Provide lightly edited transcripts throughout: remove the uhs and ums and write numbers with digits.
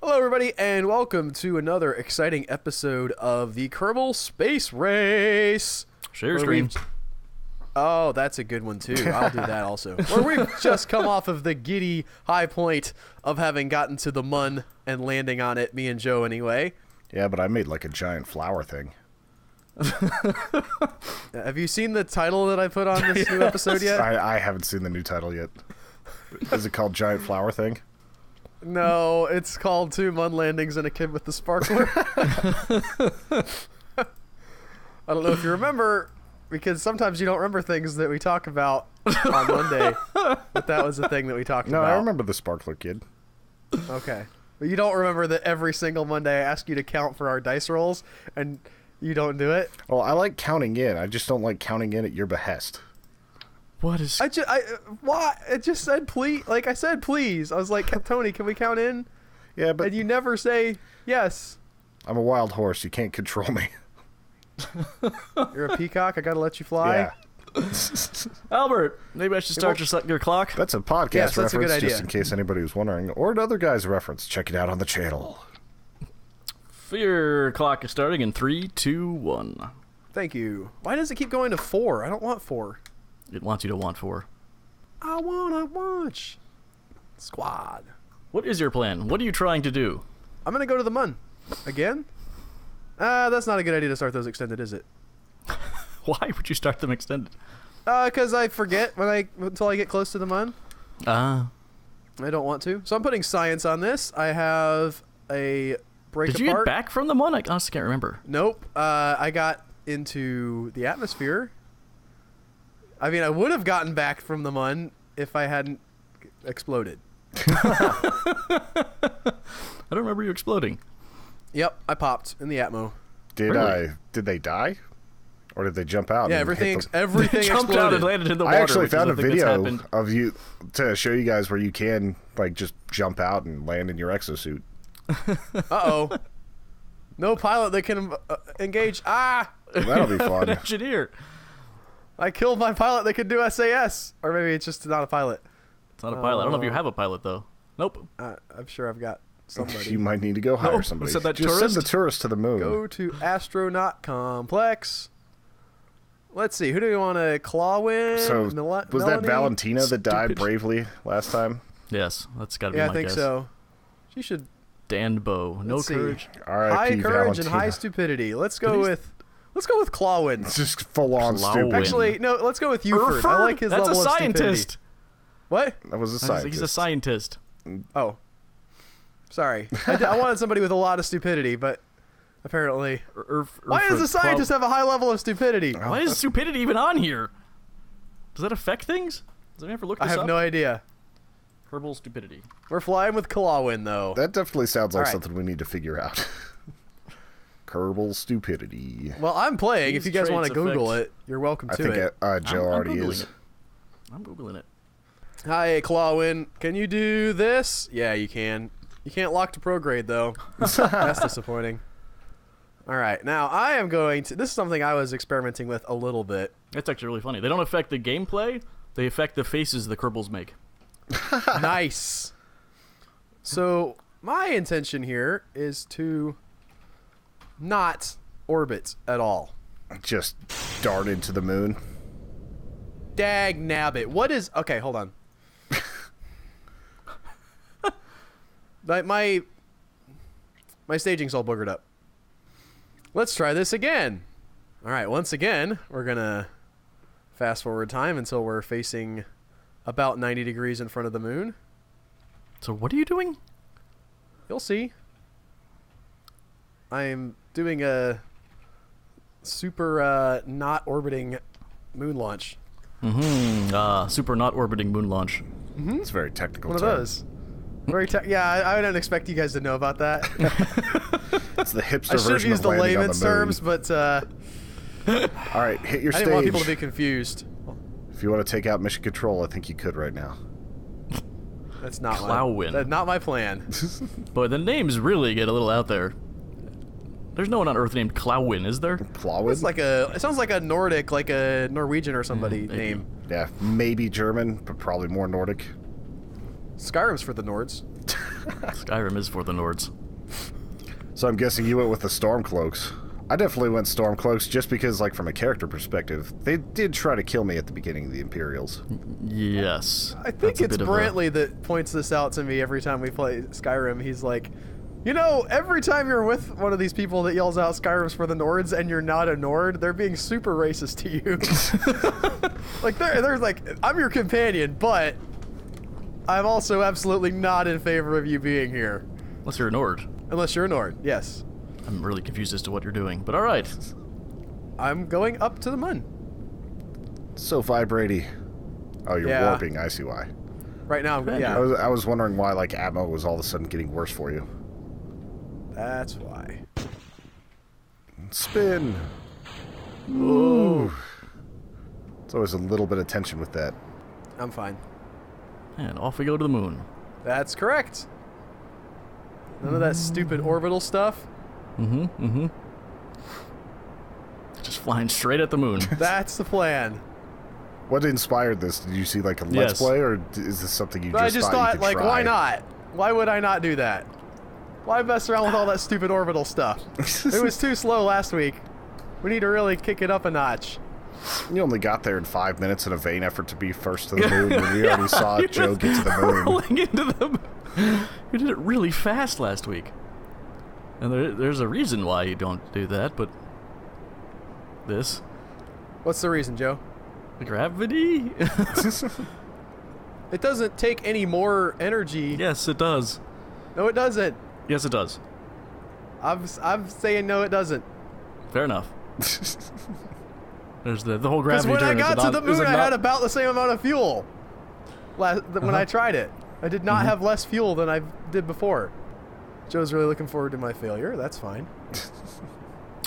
Hello, everybody, and welcome to another exciting episode of the Kerbal Space Race. Share screen. Oh, that's a good one, too. I'll do that also. Where we've just come off of the giddy high point of having gotten to the Mun and landing on it, me and Joe anyway. Yeah, but I made like a giant flower thing. Have you seen the title that I put on this new episode yet? I haven't seen the new title yet. Is it called Giant Flower Thing? No, it's called Two Mun Landings and a Kid with the Sparkler. I don't know if you remember, because sometimes you don't remember things that we talk about on Monday, but that was the thing that we talked about. No, I remember the Sparkler Kid. Okay. But you don't remember that every single Monday I ask you to count for our dice rolls, and you don't do it? Well, I like counting in. I just don't like counting in at your behest. What is... Why? It just said please. Like, I said please. I was like, Tony, can we count in? Yeah, but... And you never say yes. I'm a wild horse. You can't control me. You're a peacock. I gotta let you fly. Yeah. Albert, maybe I should start your clock? That's a podcast Yes, that's reference, a good idea. just in case anybody was wondering. Or another guy's reference. Check it out on the channel. Your clock is starting in 3, 2, 1. Thank you. Why does it keep going to 4? I don't want 4. It wants you to want 4. I wanna watch Squad. What is your plan? What are you trying to do? I'm gonna go to the Mun. Again? That's not a good idea to start those extended, is it? Why would you start them extended? Because I forget until I get close to the Mun. Ah. I don't want to. So I'm putting science on this. I have a break Did apart. you get back from the one? I honestly can't remember. Nope. I got into the atmosphere. I mean, I would have gotten back from the Mun if I hadn't exploded. I don't remember you exploding. Yep, I popped in the atmo. Did they die? Or did they jump out? Yeah, and everything They jumped exploded. out and landed in the water. I actually which is found a thing that's video happened. of you to show you guys where you can like just jump out and land in your exosuit. Uh-oh. No pilot that can engage. Ah! That'll be An fun. engineer. I killed my pilot that could do SAS. Or maybe it's just not a pilot. It's not a pilot. I don't know if you have a pilot, though. Nope. I'm sure I've got somebody. You might need to go hire Nope. somebody. Said that Just tourist? send the tourist to the moon. Go to astronaut complex. Let's see. Who do we want to claw in? So, was that Melanie? Valentina that died Stupid. bravely last time? Yes, that's got to be Yeah, my I think guess. so. She should. Dan Bow. No Let's see. courage. R.I.P. High courage Valentina. and high stupidity. Let's go with Clawin. It's just full-on Clawin. stupid. Actually, no. Let's go with Uford. I like his That's level a of stupidity. scientist. What? That was a scientist. He's a scientist. Oh, sorry. I wanted somebody with a lot of stupidity, but apparently. Why does a scientist have a high level of stupidity? Why is stupidity even on here? Does that affect things? Does anyone ever look this I up? have no idea. Verbal stupidity. We're flying with Clawin, though. That definitely sounds like All right. something we need to figure out. Kerbal stupidity. Well, I'm playing. If These you guys want to traits Google affect- it, you're welcome I to think it. Joe I'm already Googling is. it. I'm Googling it. Hi, Clawin. Can you do this? Yeah, you can. You can't lock to prograde, though. That's disappointing. All right. Now, I am going to... This is something I was experimenting with a little bit. That's actually really funny. They don't affect the gameplay. They affect the faces the Kerbals make. Nice. So, my intention here is to not orbit at all. Just dart into the moon. Dag nabbit. What is... Okay, hold on. my staging's all boogered up. Let's try this again. All right, once again, we're going to fast forward time until we're facing about 90 degrees in front of the moon. So what are you doing? You'll see. I'm doing a super not orbiting moon launch. Super not orbiting moon launch. It's a very technical One of term. those. Very yeah, I don't expect you guys to know about that. It's the hipster I should have version used of the landing on layman's the moon. terms, but All right, hit your I stage. didn't want people to be confused. If you want to take out Mission Control, I think you could right now. That's not Clawin. that's not my plan. Boy, the names really get a little out there. There's no one on Earth named Clawin, is there? Clawin? It's like it sounds like a Nordic, like a Norwegian or somebody maybe. name. Yeah, maybe German, but probably more Nordic. Skyrim's for the Nords. Skyrim is for the Nords. So I'm guessing you went with the Stormcloaks. I definitely went Stormcloaks just because, like, from a character perspective, they did try to kill me at the beginning of the Imperials. Yes. I think it's Brantley that points this out to me every time we play Skyrim. He's like, you know, every time you're with one of these people that yells out Skyrim's for the Nords and you're not a Nord, they're being super racist to you. Like, they're like, I'm your companion, but I'm also absolutely not in favor of you being here. Unless you're a Nord. Unless you're a Nord, yes. I'm really confused as to what you're doing, but alright. I'm going up to the moon. So vibrating. Oh, you're warping. I see why. Right now, yeah. I was wondering why, like, ammo was all of a sudden getting worse for you. That's why. Spin. Ooh. It's always a little bit of tension with that. I'm fine. And off we go to the moon. That's correct. None of that stupid orbital stuff. Just flying straight at the moon. That's the plan. What inspired this? Did you see, like, a Let's Play, or is this something you I just thought, you could like, try? why not? Why would I not do that? Why mess around with all that stupid orbital stuff? It was too slow last week. We need to really kick it up a notch. You only got there in 5 minutes in a vain effort to be first to the moon, and we already saw Joe get to the moon. Rolling into the moon. You did it really fast last week. And there's a reason why you don't do that, but... This. What's the reason, Joe? Gravity? It doesn't take any more energy. Yes, it does. No, it doesn't. Yes, it does. I'm saying no, it doesn't. Fair enough. There's the whole Because gravity when I got to the moon, I not... had about the same amount of fuel. When I tried it, I did not have less fuel than I did before. Joe's really looking forward to my failure. That's fine.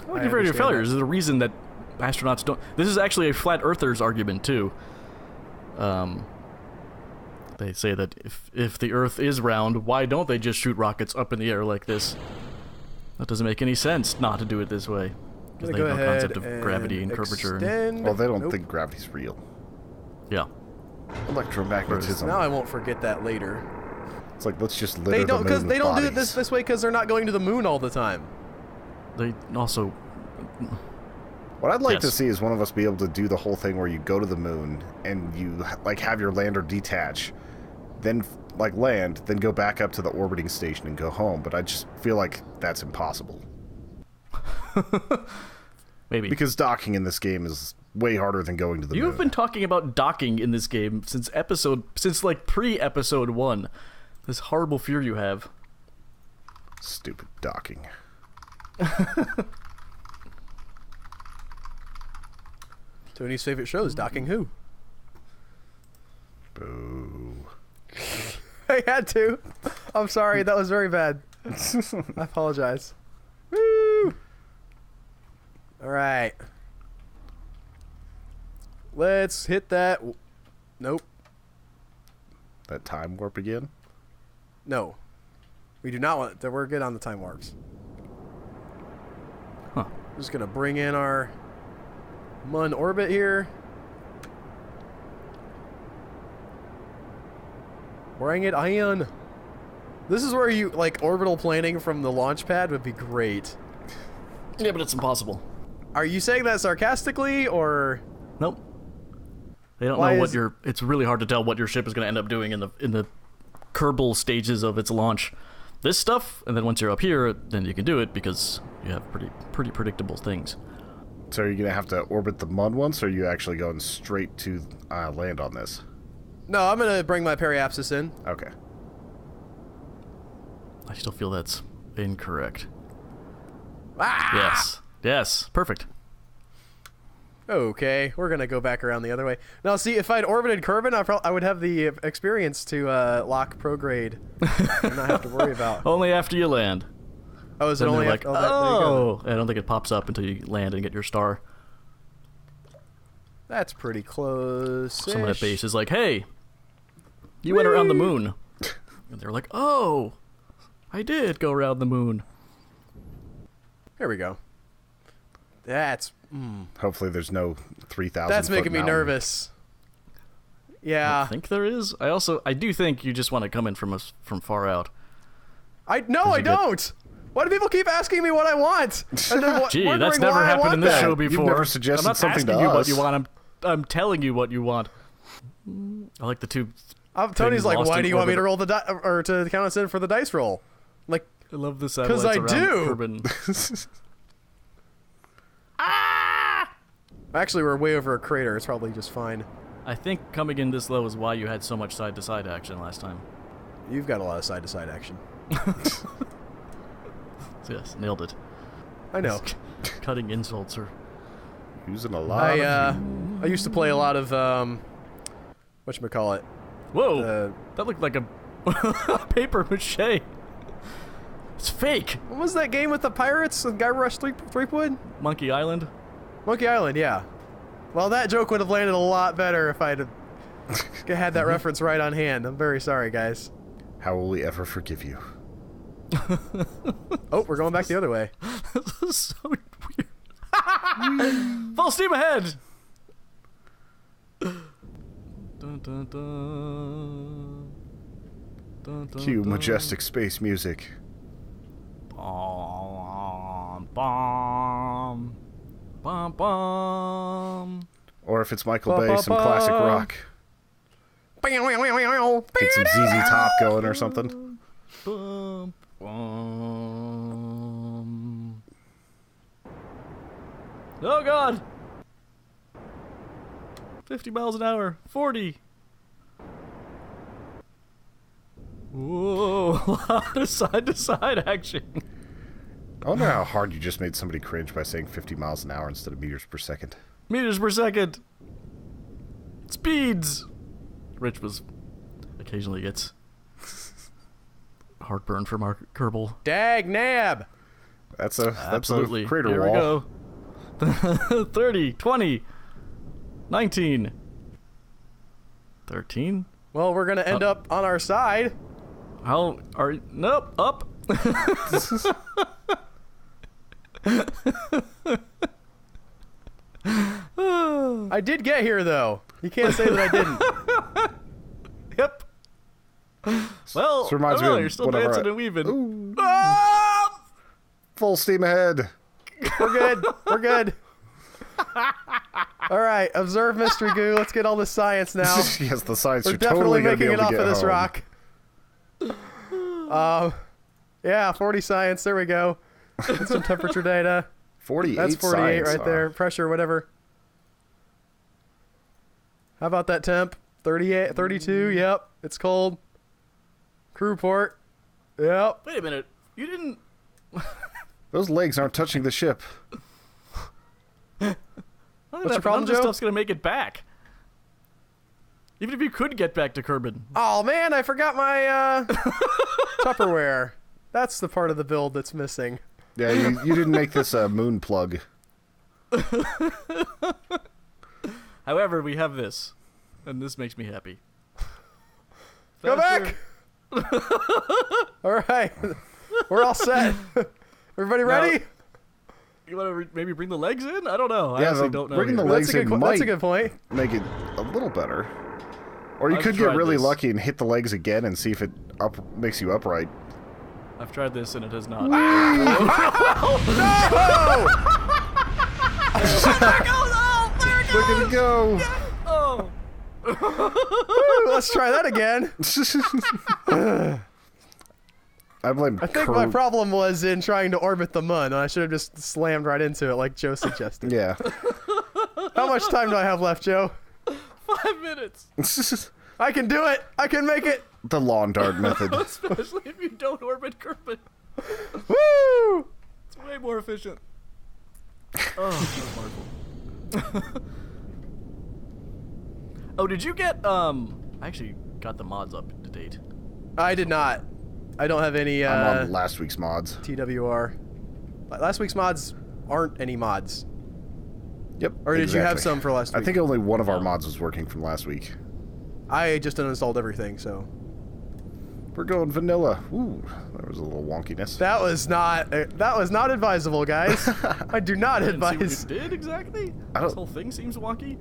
Looking forward to your failures is the reason that astronauts don't... This is actually a flat earthers argument, too. They say that if the Earth is round, why don't they just shoot rockets up in the air like this? That doesn't make any sense not to do it this way. Because they have no concept of gravity and curvature. Well, they don't think gravity's real. Yeah. Electromagnetism. Now I won't forget that later. It's like, let's just litter the moon because they don't do it bodies. this way because they're not going to the moon all the time. They also... What I'd like to see is one of us be able to do the whole thing where you go to the moon and you, like, have your lander detach, then, like, land, then go back up to the orbiting station and go home. But I just feel like that's impossible. Maybe. Because docking in this game is way harder than going to the moon. You've been talking about docking in this game since like pre-episode 1. This horrible fear you have. Stupid docking. Tony's favorite show is Docking Who. Boo. I had to. I'm sorry, that was very bad. I apologize. Woo! Alright. Let's hit that. Nope. That time warp again? No. We do not want... We're good on the time warps. Huh. We're just going to bring in our Mun orbit here. Bring it in. This is where you, like, orbital planning from the launch pad would be great. Yeah, but it's impossible. Are you saying that sarcastically, or... Nope. They don't know what your... It's really hard to tell what your ship is going to end up doing in the Kerbal stages of its launch. This stuff, and then once you're up here, then you can do it because you have pretty predictable things. So are you going to have to orbit the Mun once, or are you actually going straight to land on this? No, I'm going to bring my periapsis in. Okay. I still feel that's incorrect. Ah! Yes. Yes. Perfect. Okay, we're going to go back around the other way. Now, see, if I'd orbited Kerbin, I would have the experience to lock prograde and not have to worry about. Only after you land. Oh, is it Then only they're after... like, there you go. I don't think it pops up until you land and get your star. That's pretty close. Someone at base is like, hey, you went around the moon. And they're like, oh, I did go around the moon. Here we go. That's... Hopefully there's no 3,000 That's making me mountain. nervous. I Yeah. think there is. I do think you just want to come in from far out. I don't. Why do people keep asking me what I want? And then Gee, that's never happened in this show before. You've never suggested I'm not something asking to you us. what you want. I'm telling you what you want. I like the two. Tony's like, lost why in do you want me to orbit. roll the or to count us in for the dice roll? Like, I love the satellites I around do. Kerbin. actually, we're way over a crater. It's probably just fine. I think coming in this low is why you had so much side-to-side action last time. You've got a lot of side-to-side action. Yes, nailed it. I know. Cutting insults or Using a lot of... I used to play a lot of whatchamacallit. Whoa! That looked like a paper mache. It's fake. What was that game with the pirates? The guy rushed Threepwood? Monkey Island. Monkey Island, yeah. Well, that joke would have landed a lot better if I'd had that reference right on hand. I'm very sorry, guys. How will we ever forgive you? Oh, we're going back the other way. This is so weird. Full steam ahead. Dun, dun, dun. Dun, dun, Cue dun. majestic space music. Bom, bom, bom, bom. Or if it's Michael Bay, some classic rock. Get some ZZ Top going or something. Bum, bum. Oh God! 50 miles an hour. 40. Whoa! A lot of side-to-side action. I wonder how hard you just made somebody cringe by saying 50 miles an hour instead of meters per second. Meters per second. Speeds. Rich was occasionally gets heartburn from our Kerbal. Dag nab! That's a Absolutely. crater Here wall. we go. 30, 20, 19, 13. Well, we're gonna end up on our side. How are you? Nope, up. I did get here, though. You can't say that I didn't. Yep. Well, This reminds me oh, of you're still whatever dancing I- and weaving. Ooh. Ah! Full steam ahead. We're good. We're good. All right, observe mystery goo. Let's get all this science now. Yes, the science We're are definitely totally going to be making able it to off get of this home. rock. Yeah, 40 science. There we go. Get some temperature data. 48 That's 48 science. right there. Pressure, whatever. How about that temp? 38, 32. Yep, it's cold. Crew port. Yep. Wait a minute. You didn't. Those legs aren't touching the ship. What's your problem, None of this Joe? stuff's gonna make it back. Even if you could get back to Kerbin. Oh man, I forgot my Tupperware. That's the part of the build that's missing. Yeah, you didn't make this a moon plug. However, we have this, and this makes me happy. Go Faster. back. All right, we're all set. Everybody ready? You want to maybe bring the legs in? I don't know. I Yeah, honestly don't know. bringing the here. legs That's a in good. might That's a good point. make it a little better. Or you I've could get tried really this. lucky and hit the legs again and see if it makes you upright. I've tried this and it has not. Look at it go! Oh. Woo, let's try that again. I blame I think my problem was in trying to orbit the moon. I should have just slammed right into it like Joe suggested. Yeah. How much time do I have left, Joe? 5 minutes. I can do it. I can make it. The lawn dart method. Especially if you don't orbit Kerbin. Woo! It's way more efficient. Oh, that was wonderful. Oh, did you get I actually got the mods up to date. I did not. I don't have any I'm on last week's mods. TWR. Last week's mods aren't any mods. Yep. Or did you have exactly. some for last week? I think only one of our mods was working from last week. I just uninstalled everything, so. We're going vanilla. Ooh, there was a little wonkiness. That was not advisable, guys. I do not I didn't see advise. what you did exactly. I don't- This whole thing seems wonky.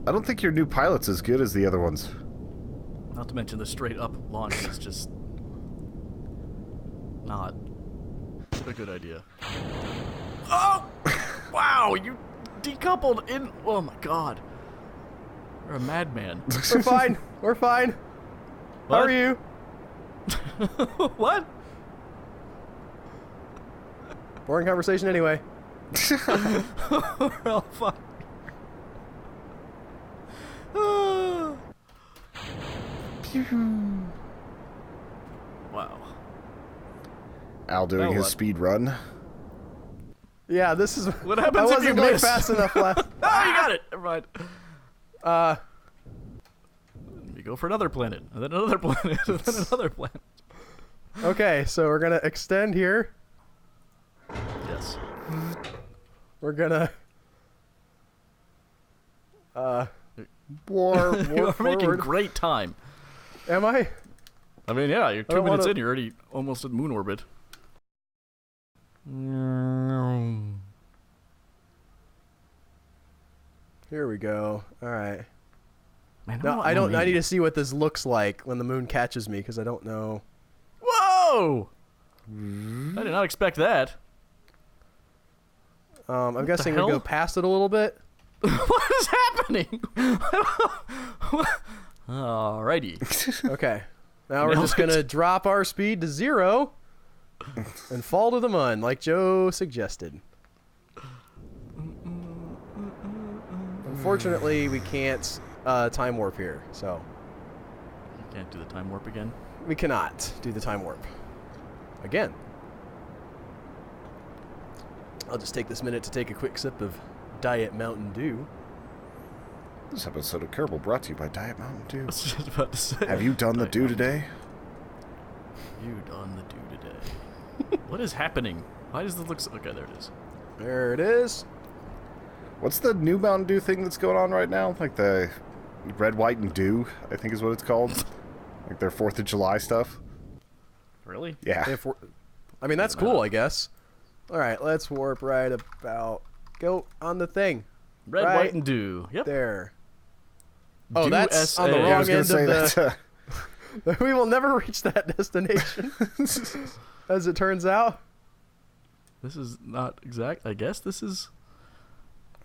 I don't think your new pilot's as good as the other ones. Not to mention the straight up launch is just. not a good idea. Oh! Wow, you decoupled in... Oh, my God. You're a madman. We're fine. We're fine. What? How are you? What? Boring conversation anyway. We're all fine. Wow. Al doing Now his what? speed run. Yeah, this is... What happens I if wasn't you going miss? fast enough last... Oh, you got it. Never mind. Uh, You go for another planet, and then another planet, and then another planet. okay, so we're going to extend here. Yes. We're going to... War You're making forward. great time. Am I? I mean, yeah, you're 2 don't minutes wanna- in, you're already almost in moon orbit. Here we go. All right. Man, No, I don't. I need to see what this looks like when the moon catches me because I don't know. Whoa! I did not expect that. I'm guessing we hell? go past it a little bit. What is happening? Alrighty. Okay. Now we're Nailed just gonna drop our speed to 0 and fall to the moon, like Joe suggested. Unfortunately, we can't time warp here, so Can't do the time warp again. we cannot do the time warp again. I'll just take this minute to take a quick sip of Diet Mountain Dew. This episode of Kerbal brought to you by Diet Mountain Dew. I was just about to say. Have you done the Diet dew Mountain. today? You done the do today. What is happening? Why does this look so... Okay, there it is. There it is. What's the new Mountain Dew thing that's going on right now? Like the Red, White, and Dew, I think is what it's called. Like their 4th of July stuff. Really? Yeah. I mean, that's cool, I guess. All right, let's warp right about. Go on the thing. Red, Right white, and dew. Yep. There. Oh, Dew that's SA. on the Yeah, I wrong was going end to say of that. the... We will never reach that destination, as it turns out. This is not exact. I guess this is...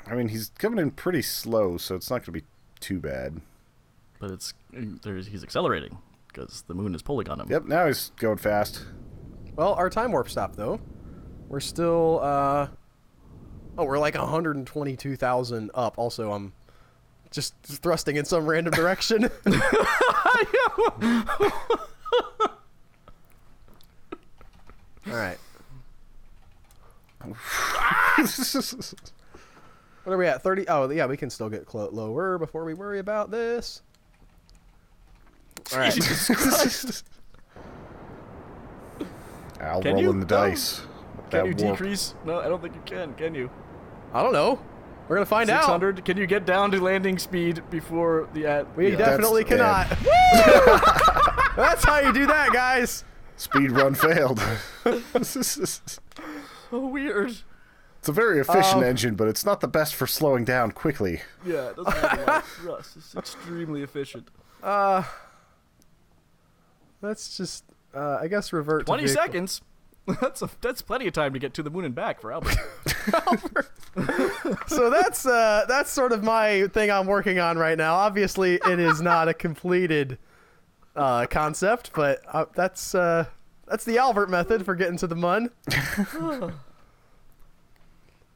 I mean, he's coming in pretty slow, so it's not going to be too bad. But he's accelerating, because the moon is pulling on him. Yep, now he's going fast. Well, our time warp stopped, though. We're still, oh, we're like 122,000 up. Also, I'm just thrusting in some random direction. All right. What are we at? 30? Oh, yeah, we can still get lower before we worry about this. All right. Jesus Christ. Al Can rolling you? the No. dice. Can you warp. decrease? No, I don't think you can you? I don't know. We're going to find out. 600? Can you get down to landing speed before the at? We yeah. definitely That's cannot. That's how you do that, guys. Speed run failed. So weird. It's a very efficient engine, but it's not the best for slowing down quickly. Yeah, it doesn't have a lot of thrust. It's extremely efficient. Let's just, I guess, revert 20 to vehicle. seconds. That's plenty of time to get to the moon and back for Albert. So that's sort of my thing I'm working on right now. Obviously, it is not a completed concept, but that's the Albert method for getting to the mun.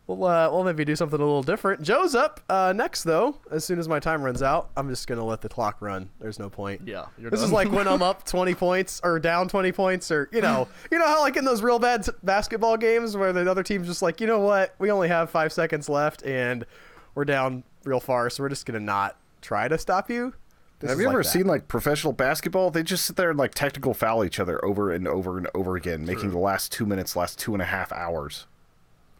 We'll maybe do something a little different. Joe's up next, though. As soon as my time runs out, I'm just gonna let the clock run. There's no point. Yeah, you're This done. is like when I'm up 20 points or down 20 points, or you know how like in those real bad basketball games where the other team's just like, you know what, we only have 5 seconds left and we're down real far, so we're just gonna not try to stop you. This Have is you like ever that. seen like professional basketball? They just sit there and like technical foul each other over and over and over again, making the last 2 minutes last 2.5 hours.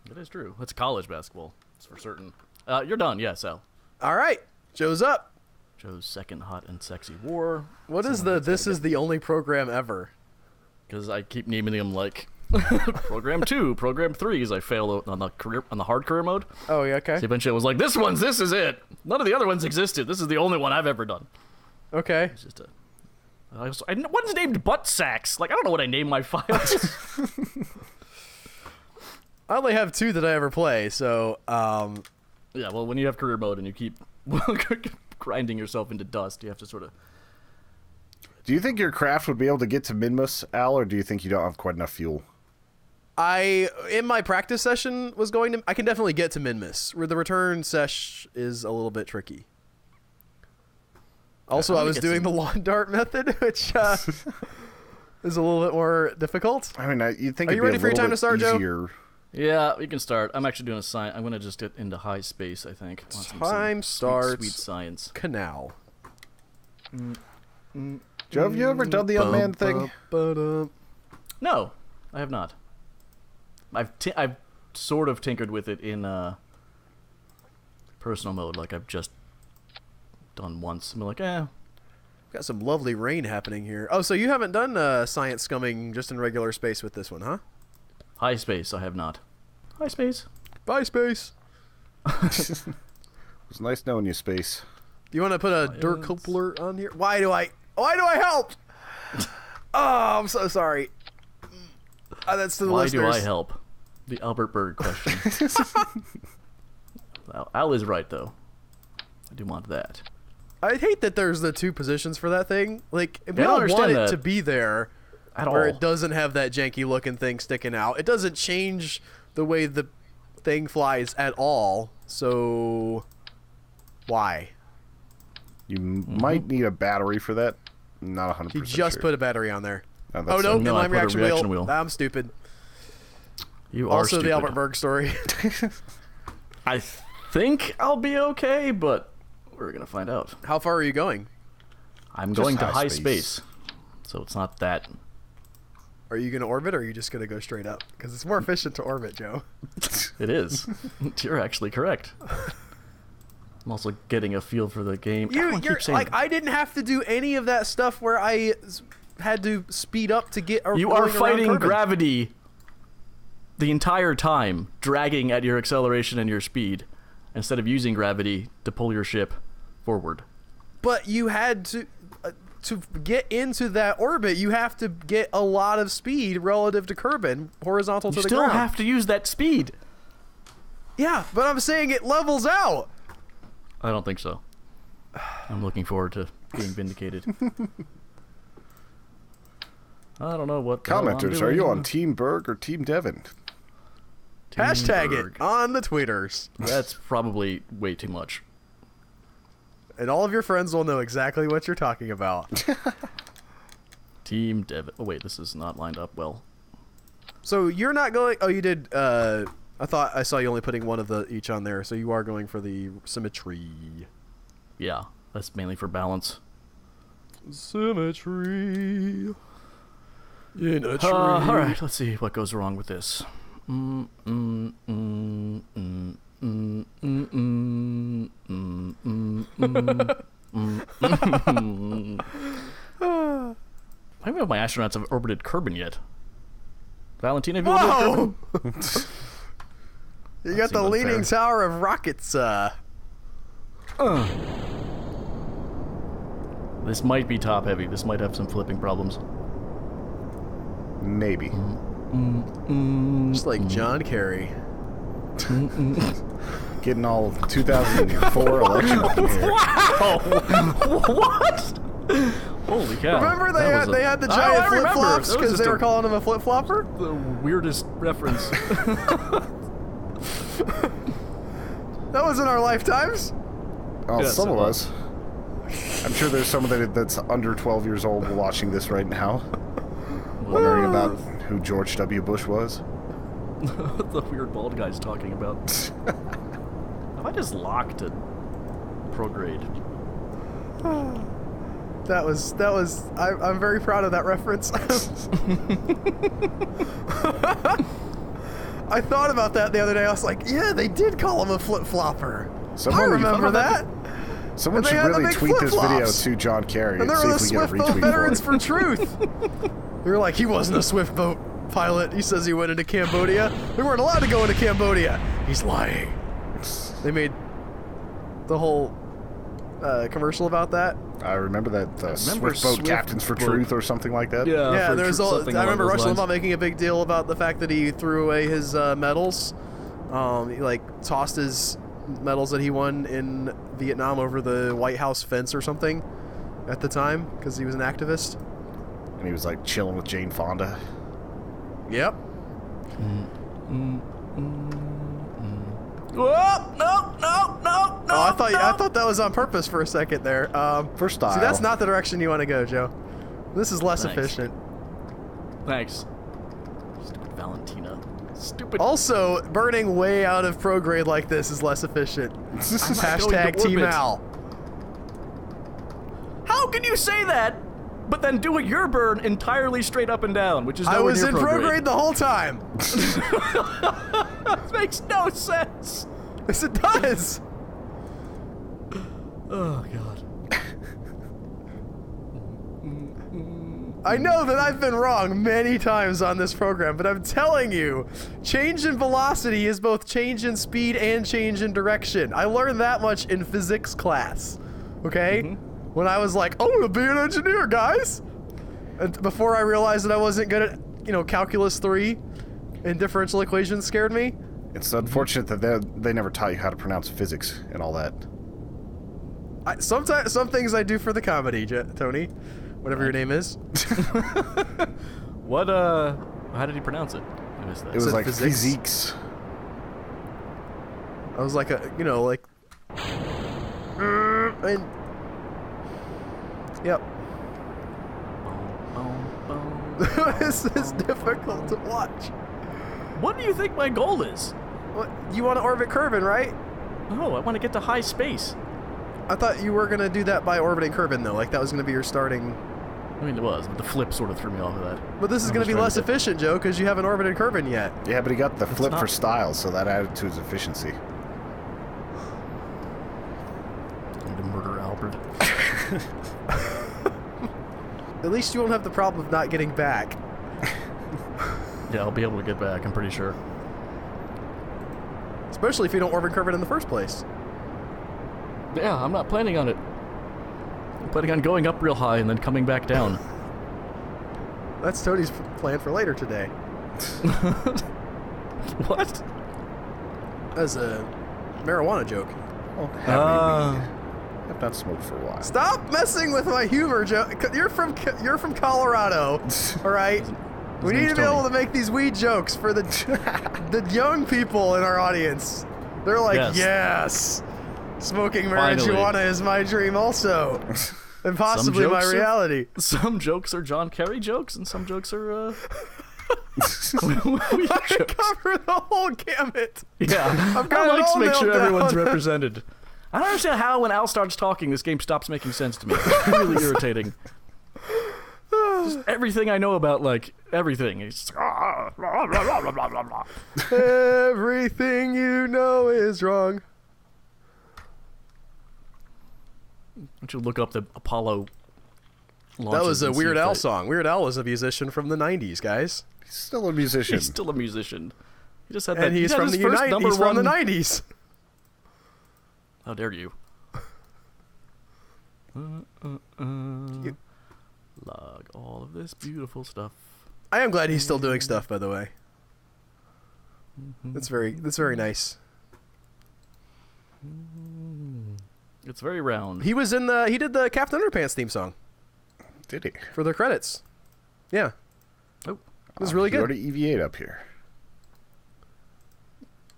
That is true. That's college basketball. That's for certain. You're done. Yeah, Sal. All right, Joe's up. Joe's second hot and sexy war. What is the this is the only program ever? Because I keep naming them like program 2, program 3 as I fail on the hard career mode. Oh yeah, okay. So eventually I was like, this is it. None of the other ones existed. This is the only one I've ever done. Okay. It's just a One's named Butt Sacks. Like, I don't know what I name my files. I only have 2 that I ever play, so yeah, well, when you have career mode and you keep grinding yourself into dust, you have to sort of... Do you think your craft would be able to get to Minmus, Al, or do you think you don't have quite enough fuel? In my practice session I can definitely get to Minmus. Where the return sesh is a little bit tricky. Also, I was doing the lawn dart method, which is a little bit more difficult. I mean, you'd think. Are you ready for your time to start, Joe? Yeah, we can start. I'm actually doing a science. I'm gonna just get into high space, I think. Time starts. Sweet science. Canal. Joe, have you ever done the unmanned thing? No, I have not. I've sort of tinkered with it in personal mode. Like, I've just done once. I'm like, Got some lovely rain happening here. Oh, so you haven't done science scumming just in regular space with this one, huh? High space, I have not. High space. Bye, space. It was nice knowing you, Space. Do you want to put a dirt coupler on here? Why do I help? Oh, I'm so sorry. That's to the listeners. Why do I help? The Albert Berg question. Al is right, though. I do want that. I hate that there's the 2 positions for that thing. Like, we all don't want it to be there at all. where it doesn't have that janky looking thing sticking out. It doesn't change the way the thing flies at all. So, why? You might need a battery for that. Not 100% You just sure. put a battery on there. Oh, no, No, I inline put a reaction wheel. I'm stupid. You are Also, stupid. the Albert Berg story. I think I'll be okay, but we're gonna find out. How far are you going? I'm Just going to high high space. space, so it's not that. Are you going to orbit, or are you just going to go straight up? Because it's more efficient to orbit, Joe. It is. You're actually correct. I'm also getting a feel for the game. You're like, I didn't have to do any of that stuff where I had to speed up to get. You are fighting gravity the entire time, dragging at your acceleration and your speed, instead of using gravity to pull your ship forward. But you had to get into that orbit. You have to get a lot of speed relative to Kerbal, horizontal to the ground. You still have to use that speed. Yeah, but I'm saying it levels out. I don't think so. I'm looking forward to being vindicated. I don't know what the hell I'm Commenters, are you doing. on Team Berg or Team Devon? Hashtag Berg. it on the tweeters. That's probably way too much. And all of your friends will know exactly what you're talking about. Team Dev. Oh wait, this is not lined up well. So you're not going. Oh, you did. I thought I saw you only putting one of the each on there. So you are going for the symmetry. Yeah, that's mainly for balance. Symmetry. In a tree. All right, let's see what goes wrong with this. I don't know if my astronauts have orbited Kerbal yet. Valentina, have you orbited Kerbal? You got the leaning tower of rockets. This might be top heavy. This might have some flipping problems. Maybe. Just like John Kerry. Getting all 2004 election up in here. Wow! What? Holy cow. Remember they had the giant flip-flops because they were calling him a flip-flopper? The weirdest reference. That was in our lifetimes. Oh, Yeah, some so of us. I'm sure there's someone that's under 12 years old watching this right now. Wondering about who George W. Bush was. The weird bald guy's talking about. Have I just locked it? Prograde. That was. I'm very proud of that reference. I thought about that the other day. I was like, yeah, they did call him a flip-flopper. I remember that. Someone should really tweet this video to John Kerry and see they were if the we get a Swift Boat retweet Veterans for it. for Truth. They were like, he wasn't a Swift Boat pilot. He says he went into Cambodia. We weren't allowed to go into Cambodia. He's lying. They made the whole commercial about that? I remember that Swift Boat Captains for Truth or something like that. Yeah. There's I remember Rush Limbaugh making a big deal about the fact that he threw away his medals. He like tossed his medals that he won in Vietnam over the White House fence or something at the time because he was an activist. And he was like chilling with Jane Fonda. Yep. Whoa! No! Oh, I thought that was on purpose for a second there. For style. See, that's not the direction you want to go, Joe. This is less efficient. Thanks. Stupid Valentina. Stupid. Also, burning way out of prograde like this is less efficient. Hashtag Team Al. How can you say that, but then do your burn entirely straight up and down, which is I nowhere was near in prograde the whole time. This makes no sense. Yes, it does. Oh, God. I know that I've been wrong many times on this program, but I'm telling you, change in velocity is both change in speed and change in direction. I learned that much in physics class, okay? When I was like, I'm gonna be an engineer, guys! And before I realized that I wasn't good at, calculus 3 and differential equations scared me. It's unfortunate that they never taught you how to pronounce physics and all that. Sometimes some things I do for the comedy, Tony. Whatever your name is. What, how did he pronounce it? I missed that. It was like physics. physiques. I was like and yep. This is difficult to watch. What do you think my goal is? What, you want to orbit Kerbin, right? No, I want to get to high space. I thought you were going to do that by orbiting Kerbin, though. Like, that was going to be your starting... I mean, it was, but the flip sort of threw me off of that. But this is going to be less efficient, Joe, because you haven't orbited Kerbin yet. Yeah, but he got the flip for style, so that added to his efficiency. I'm to murder Albert. At least you won't have the problem of not getting back. Yeah, I'll be able to get back, I'm pretty sure. Especially if you don't orbit Kerbin in the first place. Yeah, I'm not planning on it. I'm planning on going up real high and then coming back down. That's Tony's plan for later today. What? As a marijuana joke. Oh, have weed. I've not smoked for a while. Stop messing with my humor, Joe. You're from Colorado, all right? We need to be able to make these weed jokes for the young people in our audience. They're like, yes. Smoking marijuana is my dream also. And possibly my reality. Some jokes are John Kerry jokes, and some jokes are, I cover the whole gamut. Yeah. I've got I like to make sure down. everyone's represented. I don't understand how when Al starts talking, this game stops making sense to me. It's really irritating. Just everything I know about, like, everything. It's just, everything you know is wrong. Why don't you look up the Apollo launches? That was a Weird Al song. Weird Al was a musician from the 90s, guys. He's still a musician. He's still a musician. He just had and that. He's from the 90s. How dare you? Log all of this beautiful stuff. I am glad he's still doing stuff, by the way. That's very nice. It's very round. He did the Captain Underpants theme song. Did he? For the credits. Yeah. Oh. It was really good. He already EV8 up here.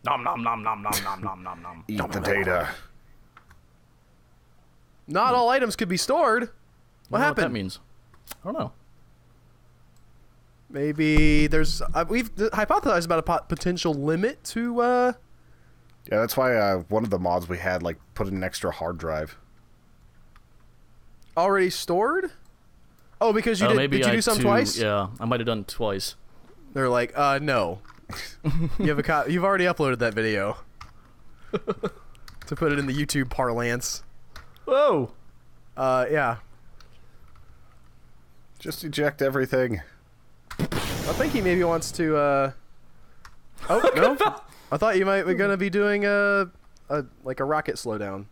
Nom nom nom nom nom nom nom nom nom. Eat the data. Not all items could be stored. What happened? What that means? I don't know. Maybe there's... we've hypothesized about a potential limit to... Yeah, that's why one of the mods we had, like, put an extra hard drive. Already stored? Oh, because you did you do some twice? Yeah, I might have done twice. They're like, no. You've already uploaded that video. To put it in the YouTube parlance. Whoa! Yeah. Just eject everything. I think he maybe wants to, Oh, no? I thought you might be gonna be doing like a rocket slowdown.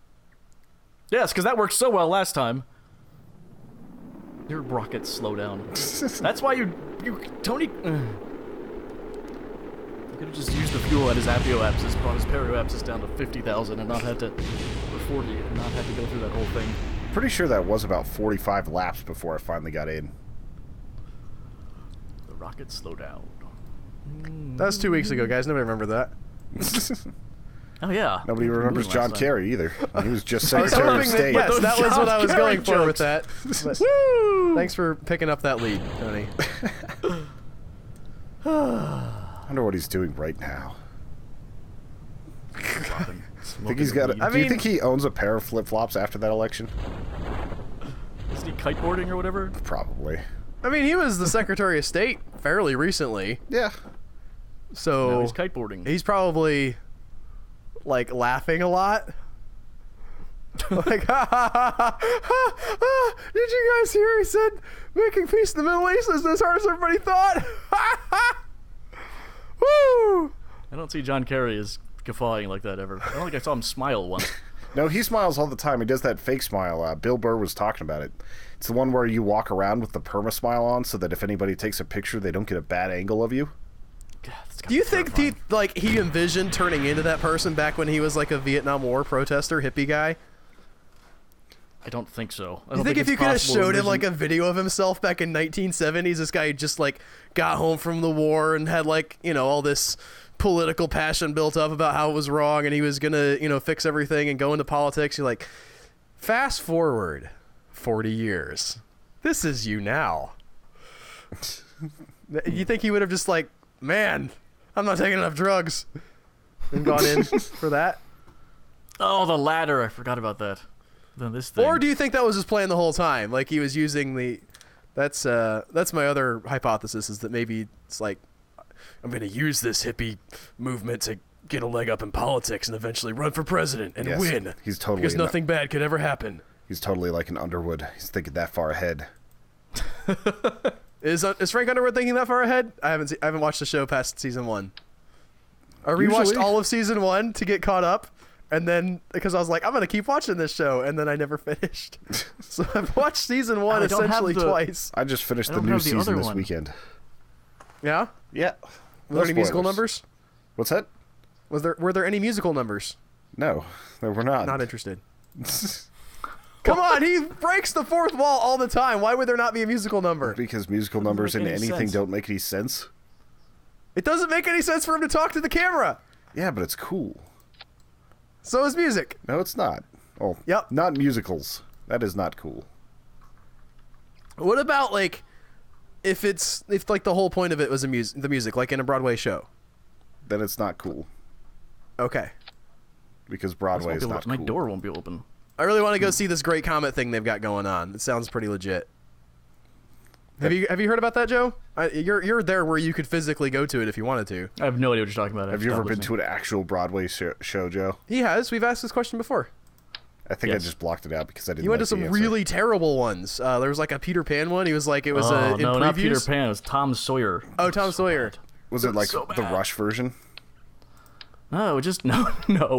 Yes, because that worked so well last time. Your rockets slow down. That's why you Tony. You could have just used the fuel at his Apioapsis, brought his Perioapsis down to 50,000, and not had to, or 40, and not had to go through that whole thing. Pretty sure that was about 45 laps before I finally got in. The rockets slow down. That was 2 weeks ago, guys. Nobody remember that. Oh yeah. Nobody remembers John Kerry either. He was just I was Secretary of hoping that, State. yes, that was what I was going for with jokes. that. But Woo! thanks for picking up that lead, Tony. I wonder what he's doing right now. Think he's got? Do you think he owns a pair of flip-flops after that election? Is he kiteboarding or whatever? Probably. I mean, he was the Secretary of State fairly recently, Yeah. so No, he's kiteboarding. he's probably like laughing a lot. Like, ha ha ha ha ha! Ha, did you guys hear? He said making peace in the Middle East isn't as hard as everybody thought. Ha ha! Woo! I don't see John Kerry as guffawing like that ever. I don't think I saw him smile once. No, he smiles all the time. He does that fake smile. Bill Burr was talking about it. It's the one where you walk around with the perma smile on, so that if anybody takes a picture, they don't get a bad angle of you. God, that's gotta Do you be think terrifying. he envisioned turning into that person back when he was like a Vietnam War protester hippie guy? I don't think so. I You don't think if it's you could have possible to showed him like a envision- video of himself back in 1970s, this guy just like got home from the war and had like, you know, all this political passion built up about how it was wrong and he was gonna, you know, fix everything and go into politics. You're like, fast forward 40 years. This is you now. You think he would have just like, man, I'm not taking enough drugs and gone in for that? Oh, the ladder! I forgot about that. Then this thing. Or do you think that was his plan the whole time? Like he was using the... That's my other hypothesis, is that maybe it's like, I'm going to use this hippie movement to get a leg up in politics and eventually run for president and Yes, win. he's totally Because nothing bad could ever happen. He's totally like an Underwood. He's thinking that far ahead. Is Frank Underwood thinking that far ahead? I haven't watched the show past season 1. I rewatched Usually. all of season 1 to get caught up, and then because I was like, I'm gonna keep watching this show, and then I never finished. So I've watched season 1 I don't have essentially the- twice. I just finished I the don't new have the season other this one. weekend. Yeah. Yeah. Were there any musical numbers? What's that? Were there any musical numbers? No, we're not. Not interested. Come on, he breaks the fourth wall all the time. Why would there not be a musical number? Because musical numbers make in any anything sense. don't make any sense. It doesn't make any sense for him to talk to the camera. Yeah, but it's cool. So is music. No, it's not. Oh, Yep. Not musicals. That is not cool. What about like if like the whole point of it was the music, like in a Broadway show? Then it's not cool. Okay. Because Broadway is not My cool. door won't be open. I really want to go see this great comet thing they've got going on. It sounds pretty legit. Have you heard about that, Joe? You're there where you could physically go to it if you wanted to. I have no idea what you're talking about. Have you ever been to an actual Broadway show, Joe? He has. We've asked this question before. I think I Yes. just blocked it out because I didn't. He went to like some the answer. really terrible ones. There was like a Peter Pan one. He was like, it was Oh, in no, previews. not Peter Pan. It was Tom Sawyer. Oh, Tom Sawyer. Was it like so the bad. Rush version? No, it just no.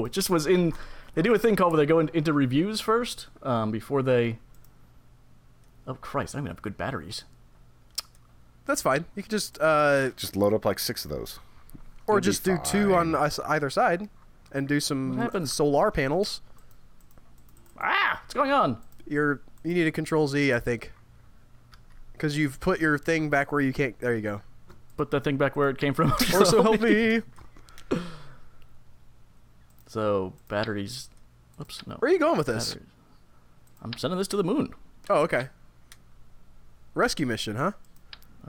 It just was in. They do a thing called where they go into reviews first, before they. Oh Christ! I don't even have good batteries. That's fine. You could just Just load up like 6 of those. or It'll be just do 2 on fine. either side, and do some What happened? solar panels. What's going on? You need a Control Z, I think, because you've put your thing back where you can't. There you go. Put that thing back where it came from. Or so help me. So batteries. Oops, no. Where are you going with this? Batteries. I'm sending this to the moon. Oh, okay. Rescue mission, huh?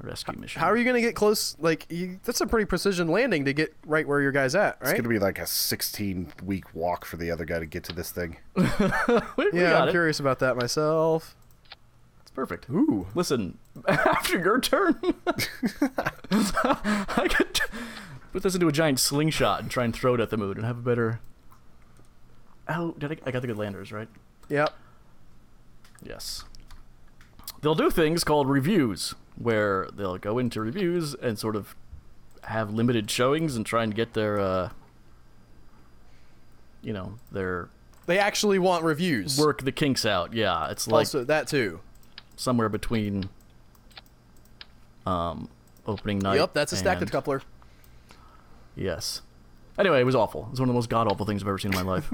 A rescue mission. How are you gonna get close? Like, that's a pretty precision landing to get right where your guy's at, It's right? going to be like a 16-week walk for the other guy to get to this thing. We Yeah, got I'm it. curious about that myself. It's perfect. Ooh. Listen, after your turn, I could put this into a giant slingshot and try and throw it at the moon and have a better. Oh, I got the good landers, right? Yep. Yes. They'll do things called reviews, where they'll go into reviews and sort of have limited showings and try and get their, their They actually want reviews. Work the kinks out. Yeah, it's like Also, that too. somewhere between opening night. Yep, that's a stacked and- coupler. Yes. Anyway, it was awful. It was one of the most god-awful things I've ever seen in my life.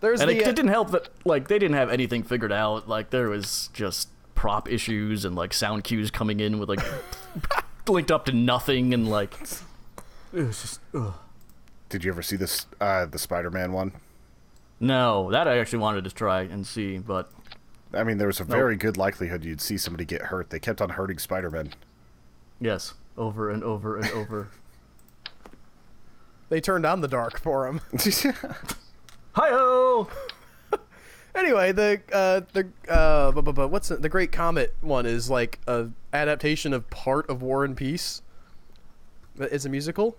There's And the it didn't help that, like, they didn't have anything figured out. Like, there was just prop issues and, like, sound cues coming in with, like, linked up to nothing, and, like, it was just, ugh. Did you ever see this the Spider-Man one? No, that I actually wanted to try and see, but... I mean, there was a very good likelihood you'd see somebody get hurt. They kept on hurting Spider-Man. Yes, over and over and over. They turned on the dark for him. Hi-oh! Anyway, what's the Great Comet one is like a adaptation of part of War and Peace. It's a musical.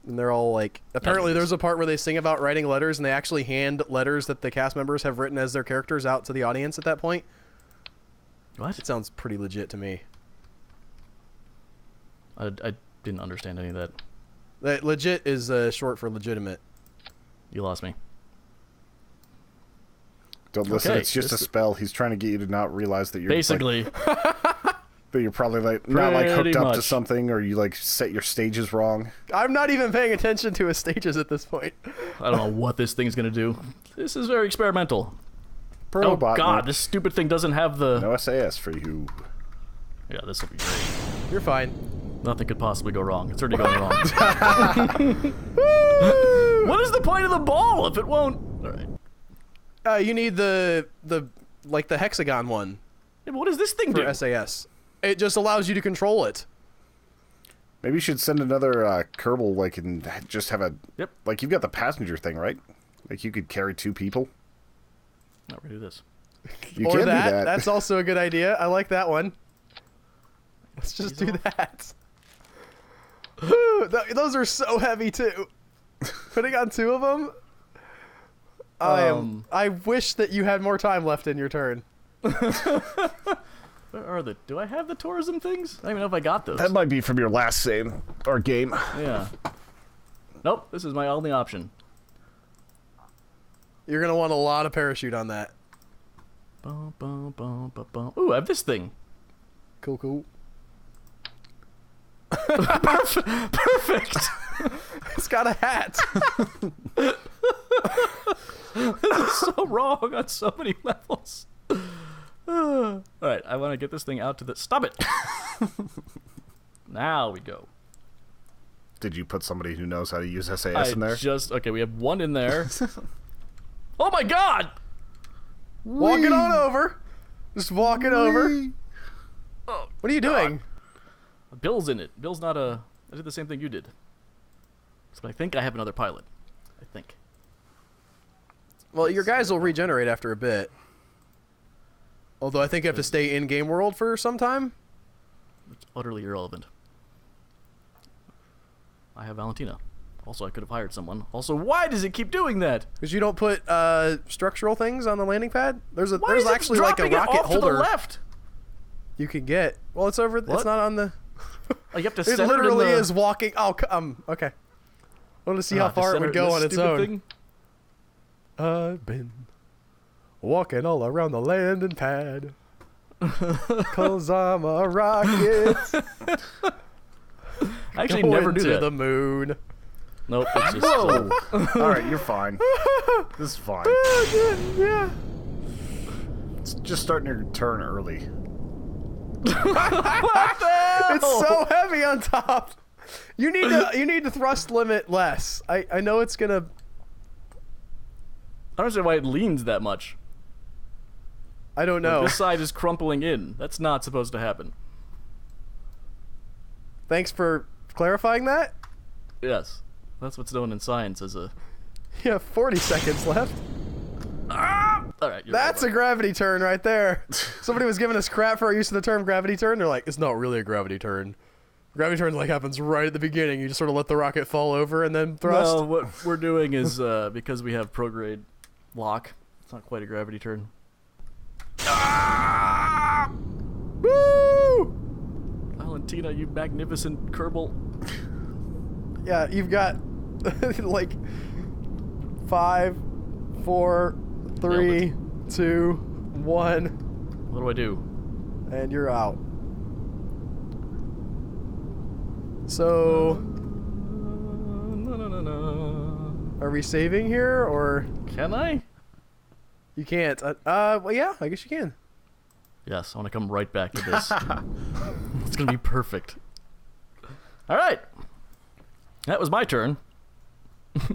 And they're all like, apparently there's a part where they sing about writing letters, and they actually hand letters that the cast members have written as their characters out to the audience at that point. What? It sounds pretty legit to me. I didn't understand any of that. That legit is short for legitimate. You lost me. Don't listen, Okay, it's just a spell. He's trying to get you to not realize that you're Basically. that you're probably like not like hooked Pretty up to much. something, or you like set your stages wrong. I'm not even paying attention to his stages at this point. I don't know what this thing's gonna do. This is very experimental. Oh Probot god, mode. this stupid thing doesn't have the... No SAS for you. Yeah, this will be great. You're fine. Nothing could possibly go wrong. It's already going wrong. What is the point of the ball if it won't... Alright. You need the hexagon one Yeah, but what does this thing for do? SAS. It just allows you to control it. Maybe you should send another Kerbal, like, and just have a... Yep. Like, you've got the passenger thing, right? Like, you could carry 2 people. Not ready to do this. You Or can that. do that. That's also a good idea. I like that one. Let's just do that. Those are so heavy, too. Putting on 2 of them... I wish that you had more time left in your turn. Where are the... Do I have the tourism things? I don't even know if I got those. That might be from your last save, or game. Yeah. Nope, this is my only option. You're going to want a lot of parachute on that. Bum, bum, bum, bum, bum. Ooh, I have this thing. Cool, cool. Perfect! It's got a hat. This is so wrong on so many levels. Alright, I want to get this thing out to the... Stop it! Now we go. Did you put somebody who knows how to use SAS in there? Okay, we have 1 in there. Oh my god! Walk it on over. Just walk it over. Oh, What are you doing? Bill's in it. Bill's not a... I did the same thing you did. So I think I have another pilot. I think. Well, your guys will regenerate after a bit. Although I think you have to stay in game world for some time. It's utterly irrelevant. I have Valentina. Also, I could have hired someone. Also, why does it keep doing that? Because you don't put structural things on the landing pad. There's Why there's is it actually like a dropping it rocket off holder to the left? you can get. Well, it's over. What? It's not on the. Oh, you have to It center literally it in the... is walking. Oh, okay. I want to see how to far it center would go this on its stupid own. thing? I've been walking all around the landing pad. 'Cause I'm a rocket. I actually going never do to that. the moon. Nope, it's just... Whoa! Alright, you're fine. This is fine. Yeah. It's just starting your turn early. It's so heavy on top. You need to thrust limit less. I know it's gonna. I don't understand why it leans that much. I don't know. Like, this side is crumpling in. That's not supposed to happen. Thanks for clarifying that. Yes. That's what's known in science as a... You have 40 seconds left. Alright, That's a gravity turn right there. Somebody was giving us crap for our use of the term gravity turn. They're like, it's not really a gravity turn. Gravity turn like happens right at the beginning. You just sort of let the rocket fall over and then thrust. No, what we're doing is, because we have prograde lock, it's not quite a gravity turn. Woo! Valentina, you magnificent Kerbal. Yeah, you've got like 5, 4, 3, 2, 1. What do I do? And you're out. So, are we saving here, or Can I? you can't? Well, yeah, I guess you can. Yes, I want to come right back to this. It's gonna be perfect. All right, that was my turn.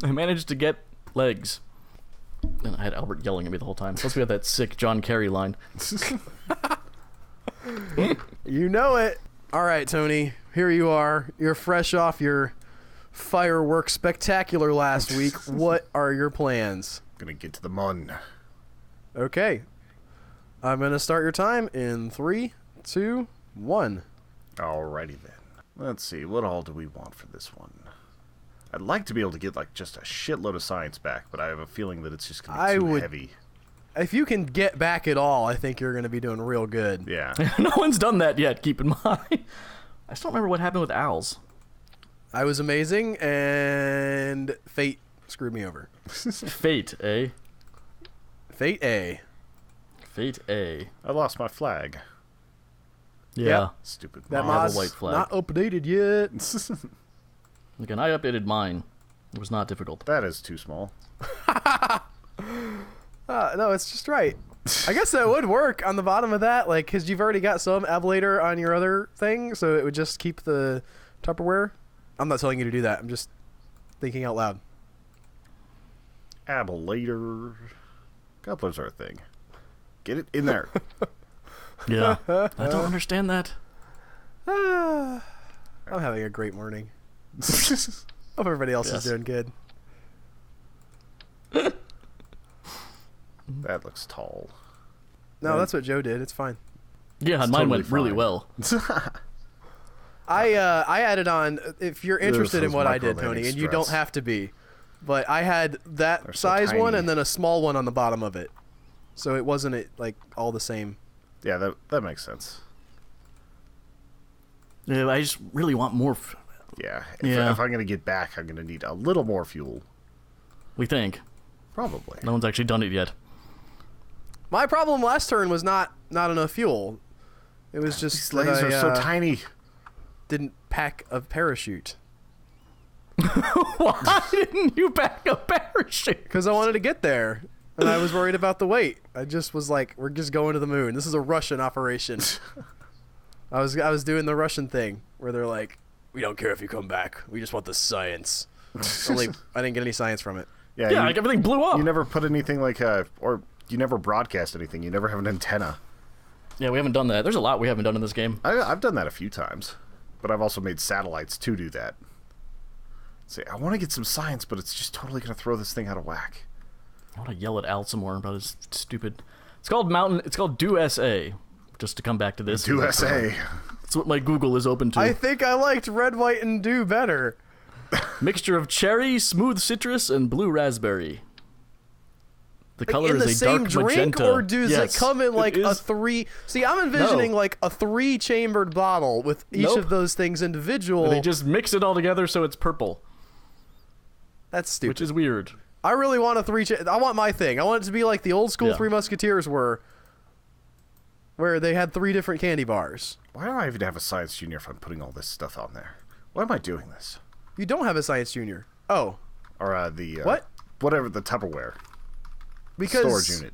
I managed to get legs, and I had Albert yelling at me the whole time. Plus, we had that sick John Kerry line. You know it. All right, Tony. Here you are. You're fresh off your fireworks spectacular last week. What are your plans? Gonna get to the mun. Okay. I'm going to start your time in 3, 2, 1. Alrighty then. Let's see, what all do we want for this one? I'd like to be able to get like just a shitload of science back, but I have a feeling that it's just gonna be too heavy. If you can get back at all, I think you're going to be doing real good. Yeah. No one's done that yet, keep in mind. I still don't remember what happened with owls. I was amazing, and fate screwed me over. Fate, eh? Fate A. Fate A. I lost my flag. Yeah. Yep. Stupid That mod. mod's white flag. not updated yet. Again, I updated mine. It was not difficult. That is too small. No, it's just right. I guess that would work on the bottom of that, like, because you've already got some ablator on your other thing, so it would just keep the Tupperware. I'm not telling you to do that. I'm just thinking out loud. Ablator. Couplers are a thing. Get it in there. Yeah. I don't understand that. I'm having a great morning. Hope everybody else is doing good. That looks tall. No, that's what Joe did. It's fine. Yeah, and mine went really well. I added on, if you're interested in those what I did, Tony, and you don't stress. have to be, but I had that They're so size one tiny. and then a small one on the bottom of it. So it wasn't like all the same. Yeah, that makes sense. Yeah, I just really want more. Yeah. Yeah. If I'm going to get back, I'm going to need a little more fuel. We think. Probably. No one's actually done it yet. My problem last turn was not enough fuel. It was just These that legs I are so tiny. didn't pack a parachute. Why didn't you pack a parachute? Because I wanted to get there, and I was worried about the weight. I just was like, we're just going to the moon. This is a Russian operation. I was doing the Russian thing, where they're like, we don't care if you come back. We just want the science. Only I didn't get any science from it. Yeah, you, like everything blew up. You never put anything like or you never broadcast anything. You never have an antenna. Yeah, we haven't done that. There's a lot we haven't done in this game. I've done that a few times, but I've also made satellites to do that. See, I want to get some science, but it's just totally going to throw this thing out of whack. I want to yell at Al some more about his stupid... It's called Do SA. Just to come back to this. Do SA. That's what my Google is open to. I think I liked red, white, and dew better. Mixture of cherry, smooth citrus, and blue raspberry. The color in the is a same dark drink, magenta. or does it come in like a 3? See, I'm envisioning like a 3-chambered bottle with each of those things individual. They just mix it all together so it's purple. That's stupid. Which is weird. I really want a 3. I want my thing. I want it to be like the old school Three Musketeers were, where they had 3 different candy bars. Why do I even have a Science Junior if I'm putting all this stuff on there? Why am I doing this? You don't have a Science Junior. Oh. Or the what? Whatever, the Tupperware. Because Storage unit.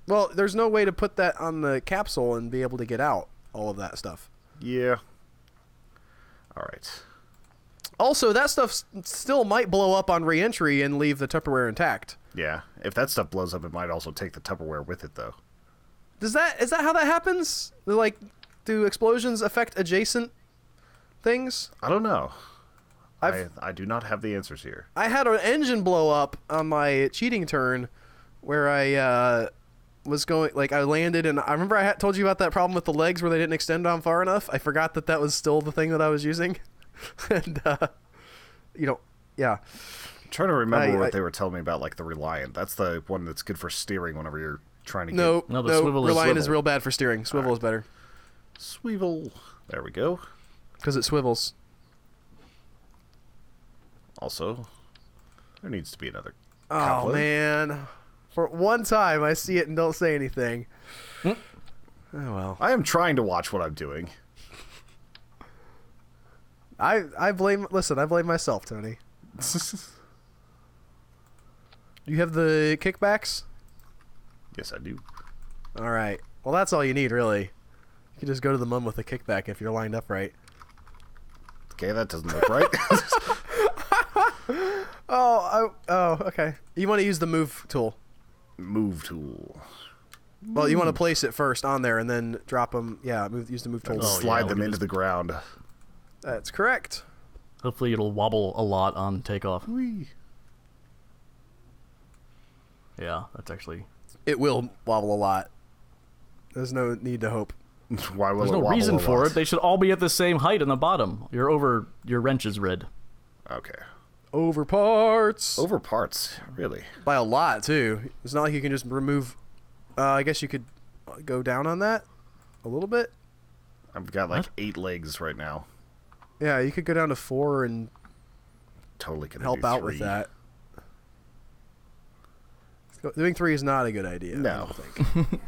Well, there's no way to put that on the capsule and be able to get out all of that stuff. Yeah. All right. Also, that stuff still might blow up on re-entry and leave the Tupperware intact. Yeah. If that stuff blows up, it might also take the Tupperware with it, though. Is that how that happens? Like, do explosions affect adjacent things? I don't know. I do not have the answers here. I had an engine blow up on my cheating turn where I was going, like, I landed, and I remember I told you about that problem with the legs where they didn't extend on far enough. I forgot that was still the thing that I was using. And, yeah. I'm trying to remember what they were telling me about, like, the Reliant. That's the one that's good for steering whenever you're trying to get... No, the swivel Reliant is real bad for steering. Swivel is better. Swivel. There we go. Because it swivels. Also, There needs to be another. Oh, couplet. man. For one time, I see it and don't say anything. Oh, well. I am trying to watch what I'm doing. I blame myself, Tony. Do you have the kickbacks? Yes, I do. All right. Well, that's all you need, really. You can just go to the mum with a kickback if you're lined up right. Okay, that doesn't look right. Okay. You want to use the move tool. Move tool. Well, you want to place it first on there and then drop them. Yeah, use the move tool. Slide them into the ground. That's correct. Hopefully it'll wobble a lot on takeoff. Whee. Yeah, that's actually... It will wobble a lot. There's no need to hope. Why will There's it no wobble reason a for lot? it. They should all be at the same height on the bottom. Your wrench is red. Okay. Over parts. Over parts, really. By a lot, too. It's not like you can just remove... I guess you could go down on that a little bit. I've got like What? 8 legs right now. Yeah, you could go down to 4 and Totally can help out with that. Doing 3 is not a good idea. No. I don't think.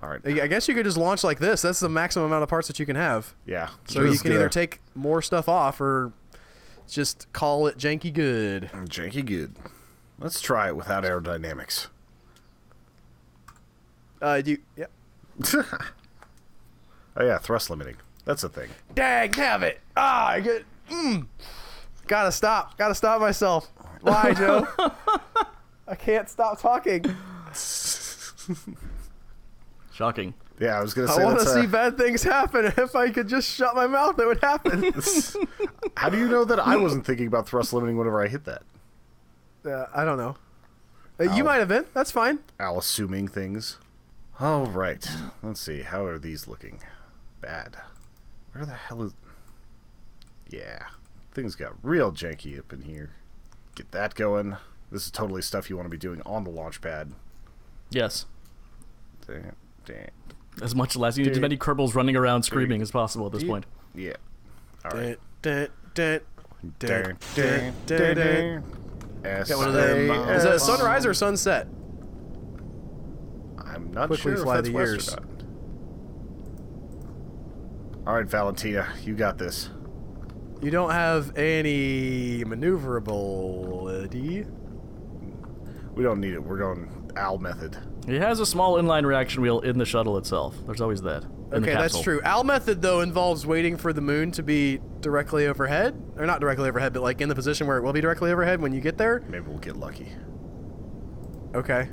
All right. I guess you could just launch like this. That's the maximum amount of parts that you can have. Yeah. So you can either take more stuff off or just call it janky good. Janky good. Let's try it without aerodynamics. Yeah. Oh yeah, thrust limiting. That's a thing. Dang, have it. I get. Gotta stop myself. Why, Joe? I can't stop talking. Shocking. Yeah, I was gonna say. I want to that's see bad things happen. If I could just shut my mouth, it would happen. How do you know that I wasn't thinking about thrust limiting whenever I hit that? I don't know. You might have been. That's fine. Al assuming things. All right. Let's see. How are these looking? Bad. Where the hell is... Yeah. Things got real janky up in here. Get that going. This is totally stuff you want to be doing on the launch pad. Yes. Damn. As much as you need as many Kerbals running around screaming as possible at this point. Yeah. All right. Got Got one of them. Is that sunrise or sunset? I'm not Quickly sure if fly that's the west years. or not. All right, Valentina, you got this. You don't have any maneuverability. We don't need it. We're going Al method. He has a small inline reaction wheel in the shuttle itself. There's always that. In the Okay, that's capsule. true. Al method, though, involves waiting for the moon to be directly overhead. Or not directly overhead, but like in the position where it will be directly overhead when you get there. Maybe we'll get lucky. Okay.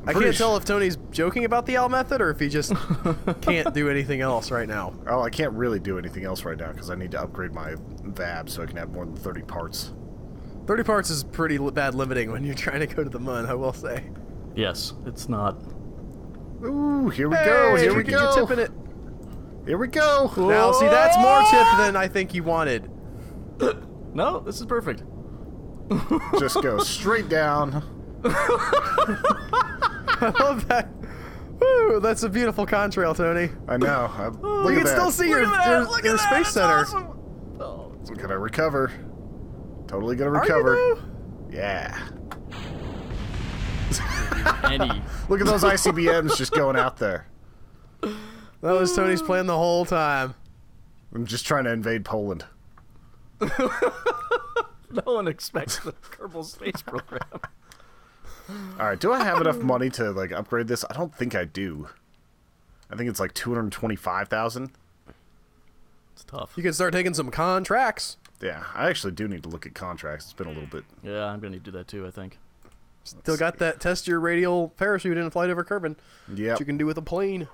I can't tell if Tony's joking about the Al method or if he just can't do anything else right now. Oh, I can't really do anything else right now because I need to upgrade my VAB so I can have more than 30 parts. 30 parts is pretty bad limiting when you're trying to go to the moon, I will say. Yes, it's not. Ooh, here we go. Here we you're go. tipping it. Here we go. Now, see, that's more tip than I think you wanted. No, this is perfect. Just go straight down. I love that. Woo, that's a beautiful contrail, Tony. I know. Look You at can still that. see your space center. Oh, We're gonna recover. Totally gonna Are you recover. though? Yeah. Annie. Look at those ICBMs just going out there. That was Tony's plan the whole time. I'm just trying to invade Poland. No one expects the Kerbal Space Program. All right, do I have enough money to like upgrade this? I don't think I do. I think it's like 225,000. It's tough. You can start taking some contracts. Yeah, I actually do need to look at contracts. It's been a little bit. Yeah, I'm gonna need to do that too, I think. Still got that test your radial parachute in flight over Kerbin. Yeah. What you can do with a plane.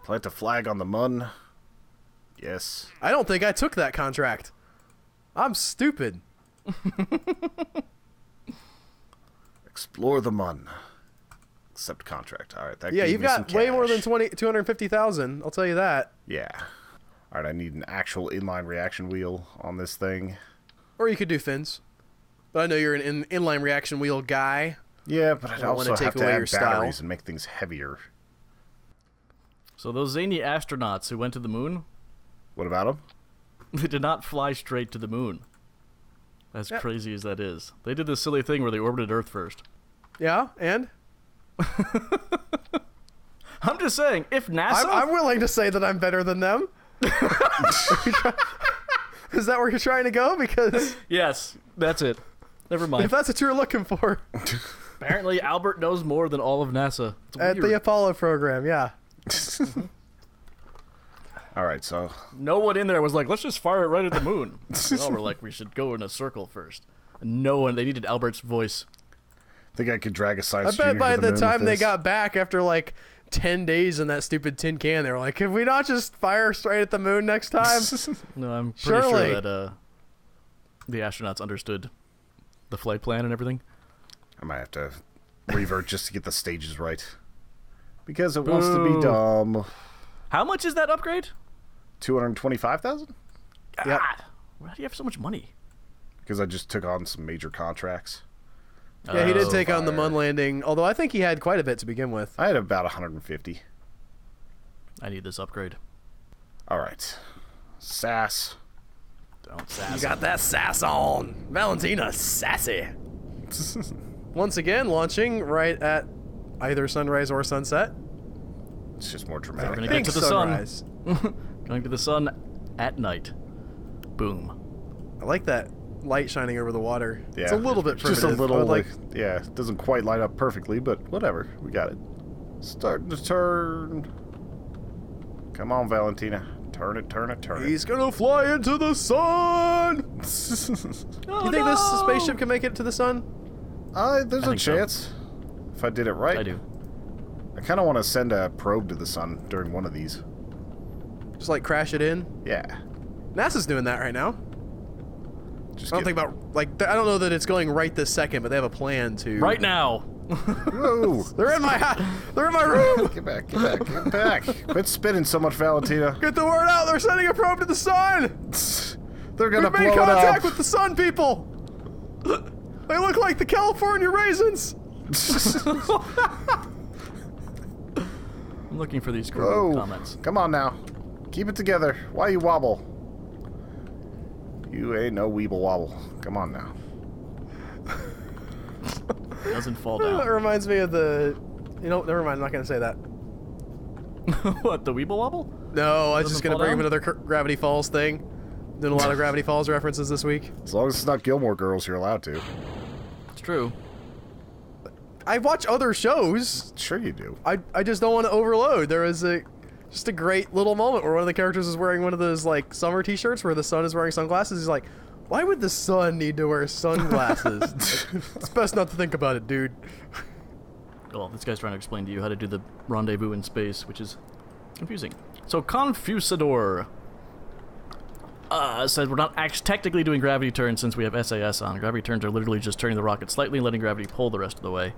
Plant a flag on the mun. Yes. I don't think I took that contract. I'm stupid. Explore the mun. Accept contract. All right, that Yeah, gave you've me some got way more than cash. 250,000. I'll tell you that. Yeah. All right, I need an actual inline reaction wheel on this thing. Or you could do fins. But I know you're an inline reaction wheel guy. Yeah, but I'd don't wanna also take have to away add your batteries style. and make things heavier. So those zany astronauts who went to the moon, What about them? They did not fly straight to the moon. As crazy as that is. They did this silly thing where they orbited Earth first. Yeah, and? I'm just saying, if NASA... I'm willing to say that I'm better than them. Is that where you're trying to go? Because... Yes, that's it. Never mind. If that's what you're looking for. Apparently, Albert knows more than all of NASA. At the Apollo program, yeah. All right, so... No one in there was like, let's just fire it right at the moon. They all were like, we should go in a circle first. And no one, they needed Albert's voice. I think I could drag a science I bet by the time they this. got back after like 10 days in that stupid tin can, they were like, can we not just fire straight at the moon next time? No, I'm pretty Surely. sure that the astronauts understood the flight plan and everything. I might have to revert just to get the stages right. Because it wants to be dumb. How much is that upgrade? 225,000? Yep. Why do you have so much money? Because I just took on some major contracts. Yeah, he did take fire. on the Moon landing, although I think he had quite a bit to begin with. I had about 150. I need this upgrade. All right. Sass. Don't sass. You got that sass on. Valentina, sassy. Once again, launching right at either sunrise or sunset. It's just more We're dramatic. gonna Pink get to the sunrise. sun. Going to the sun at night. Boom. I like that light shining over the water. Yeah, It's a little bit primitive. just a little, I would like, yeah, it doesn't quite line up perfectly, but whatever. We got it. Starting to turn. Come on, Valentina. Turn it, turn it, turn it. he's gonna fly into the sun. Oh, You think this spaceship can make it to the sun? There's a think so. chance. If I did it right. I do. I kind of want to send a probe to the sun during one of these. Just like crash it in. Yeah. NASA's doing that right now. Just I don't think about like I don't know that it's going right this second, but they have a plan to. Right now. Whoa! They're in my they're in my room. Get back! Get back! Get back! Quit spinning so much, Valentina. Get the word out. They're sending a probe to the sun. They're gonna We've made blow it contact up. with the sun people. They look like the California raisins. I'm looking for these Whoa! comments. Come on now, keep it together. Why you wobble? You ain't no weeble wobble. Come on now. Doesn't fall That down. reminds me of the. You know, never mind. I'm not gonna say that. What, the Weeble Wobble? No, I was Doesn't just gonna fall bring him down? another Gravity Falls thing. Doing a lot of Gravity Falls references this week. As long as it's not Gilmore Girls, you're allowed to. It's true. I watch other shows. Sure you do. I just don't want to overload. There was just a great little moment where one of the characters is wearing one of those like summer T-shirts where the sun is wearing sunglasses. He's like, "Why would the sun need to wear sunglasses?" Like, it's best not to think about it, dude. Well, this guy's trying to explain to you how to do the rendezvous in space, which is confusing. So, Confusador said we're not technically doing gravity turns since we have SAS on. Gravity turns are literally just turning the rocket slightly and letting gravity pull the rest of the way,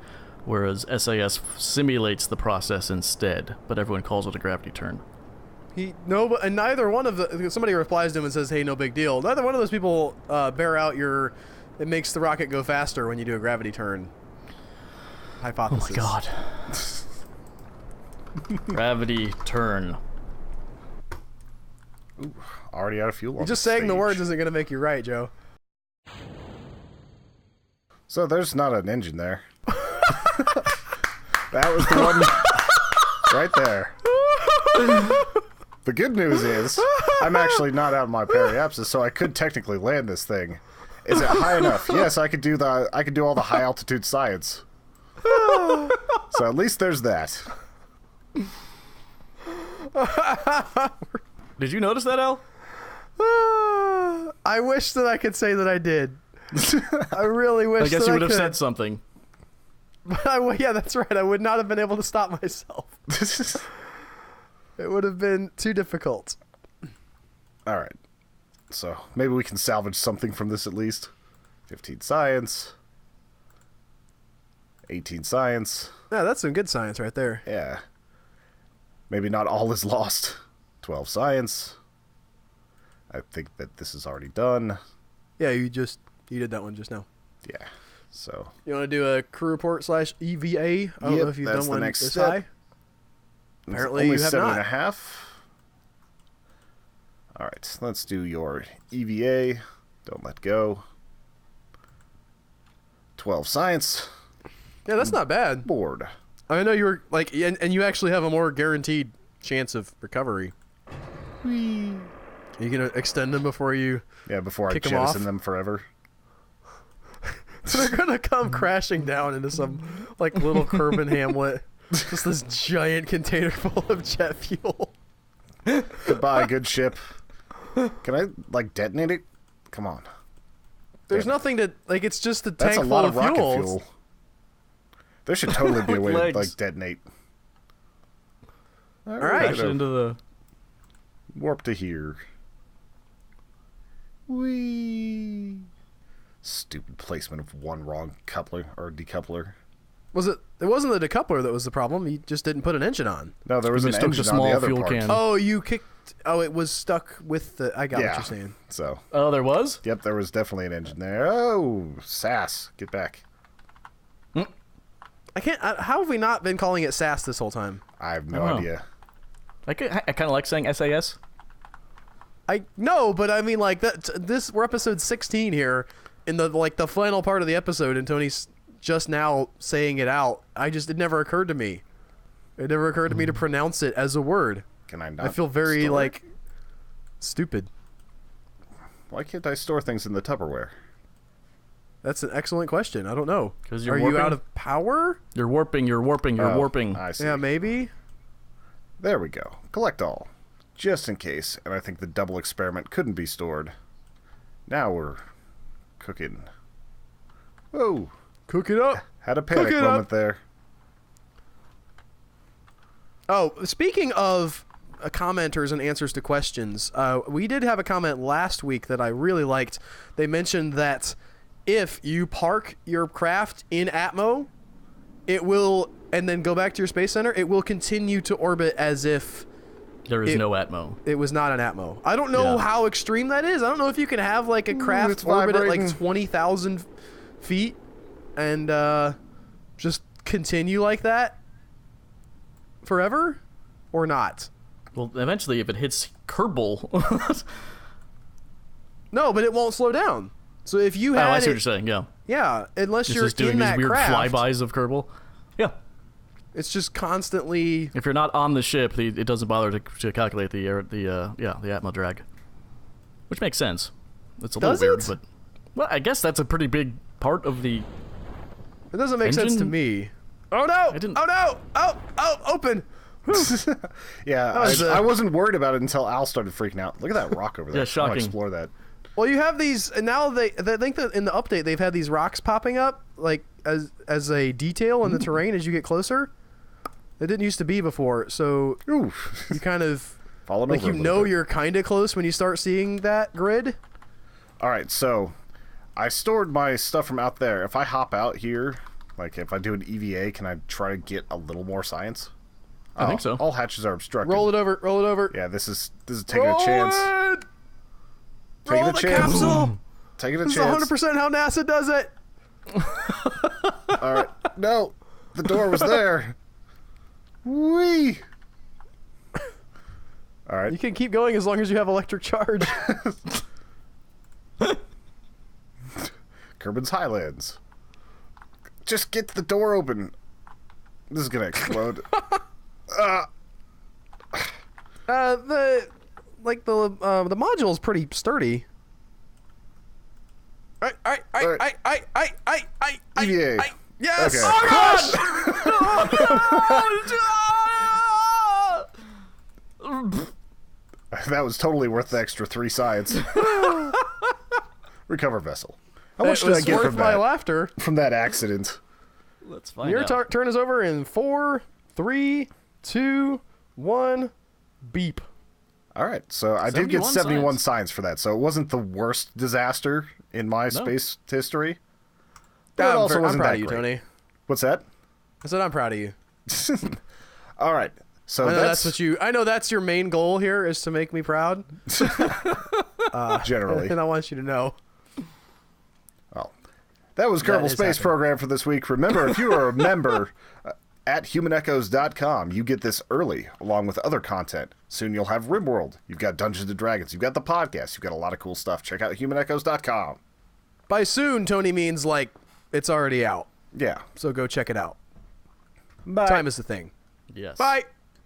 whereas SAS simulates the process instead, but everyone calls it a gravity turn. And neither one of the somebody replies to him and says, "Hey, no big deal." Neither one of those people bear out your. It makes the rocket go faster when you do a gravity turn. Hypothesis. Oh my god. Gravity turn. Ooh, already out of fuel. On Just the saying the stage. words isn't going to make you right, Joe. So there's not an engine there. That was the one right there. The good news is I'm actually not out of my periapsis, so I could technically land this thing. Is it high enough? Yes, I could do all the high altitude science. So at least there's that. Did you notice that, Al? I wish that I could say that I did. I really wish. I guess that you would have could. said something. But yeah, that's right. I would not have been able to stop myself. It would have been too difficult. All right. So maybe we can salvage something from this at least. 15 science. 18 science. Yeah, that's some good science right there. Yeah. Maybe not all is lost. 12 science. I think that this is already done. Yeah, you did that one just now. Yeah. So. You want to do a crew report / EVA? I don't know if you've that's done one the next this step. high. Apparently Only you have 7 not. and a half. All right, let's do your EVA. Don't let go. 12 science. Yeah, that's not bad. Board. I know you were like, and you actually have a more guaranteed chance of recovery. Whee. Are you gonna extend them before you? Yeah, before I kick 'em jettison off? them forever. So they're gonna come crashing down into some like little Kerbal hamlet. Just this giant container full of jet fuel. Goodbye, good ship. Can I like detonate it? Come on. There's Damn it. nothing to like. It's just a That's tank a lot full of rocket fuel. fuel. There should totally be a way to Legs. like detonate. All right. Crash it into the. Warp to here. Whee! Stupid placement of one wrong coupler or decoupler. Was it? It wasn't the decoupler that was the problem. You just didn't put an engine on. No, there was You an mistook the engine on small the other fuel part. can. Oh, you kicked. Oh, it was stuck with the. I got what Yeah. you're saying. So, Oh, there was. yep, there was definitely an engine there. Oh, sass, get back. I can't. How have we not been calling it SAS this whole time? I have no I don't know. idea. I kind of like saying SAS. I know, but I mean, like that. We're episode 16 here, in the final part of the episode, and Tony's just now saying it out. It never occurred to me. It never occurred to me to pronounce it as a word. Can I not? I feel very store it? like stupid. Why can't I store things in the Tupperware? That's an excellent question. I don't know. 'Cause you're Are you warping? out of power? You're warping. You're warping. You're Oh, warping. I see. Yeah, maybe. There we go. Collect all, just in case. And I think the double experiment couldn't be stored. Now we're cooking. Whoa! Cook it up. Had a panic Cook it moment up. there. Oh, speaking of commenters and answers to questions, we did have a comment last week that I really liked. They mentioned that if you park your craft in Atmo, it will, and then go back to your space center, it will continue to orbit as if There is no Atmo. it was not an Atmo. I don't know Yeah. how extreme that is. I don't know if you can have like a craft it's orbit at like vibrating. 20,000 feet and just continue like that forever or not. Well, eventually, if it hits Kerbal. No, but it won't slow down. So if you Oh, had I see what it, you're saying. Yeah. yeah, unless It's you're just doing in these that weird craft, flybys of Kerbal. Yeah. it's just constantly. If you're not on the ship, it doesn't bother to calculate the Atmo drag, which makes sense. It's a Does little weird, it? but well, I guess that's a pretty big part of the. It doesn't make sense to Engine? me. Oh no! didn't- Oh no! Oh! Open! Yeah, was, I wasn't worried about it until Al started freaking out. Look at that rock over there. Yeah, I want shocking. to explore that. Well, you have these, and now they think that in the update they've had these rocks popping up like as a detail in the terrain as you get closer. It didn't used to be before, so Ooh. you kind of Falling like over you a little know bit. you're kind of close when you start seeing that grid. All right, so I stored my stuff from out there. If I hop out here, like if I do an EVA, can I try to get a little more science? I think so. All hatches are obstructed. Roll it over. Roll it over. Yeah, this is taking Roll a chance. it! Taking Roll a the chance. capsule. Taking a This is chance. 100% how NASA does it. All right. No, the door was there. Whee! All right. You can keep going as long as you have electric charge. Kerban's Highlands. Just get the door open. This is gonna explode. The module is pretty sturdy. All right. EVA. Yes. Okay. Oh God! That was totally worth the extra 3 science. Recover vessel. How much It did I was get worth from my that? laughter. From that accident? Let's find Your out. turn is over in 4, 3, 2, 1. Beep. All right, so I did get 71 71 science. science for that, so it wasn't the worst disaster in my space history. But it I'm also wasn't proud that of you, great. Tony. What's that? I said I'm proud of you. All right, so I know that's, that's what you. I know that's your main goal here is to make me proud, generally. and I want you to know. Well, that was That Kerbal is Space happening. Program for this week. Remember, if you are a member, at humanechoes.com. You get this early, along with other content. Soon you'll have RimWorld. You've got Dungeons & Dragons. You've got the podcast. You've got a lot of cool stuff. Check out humanechoes.com. By soon, Tony means, like, it's already out. Yeah. So go check it out. Bye. Time is the thing. Yes. Bye.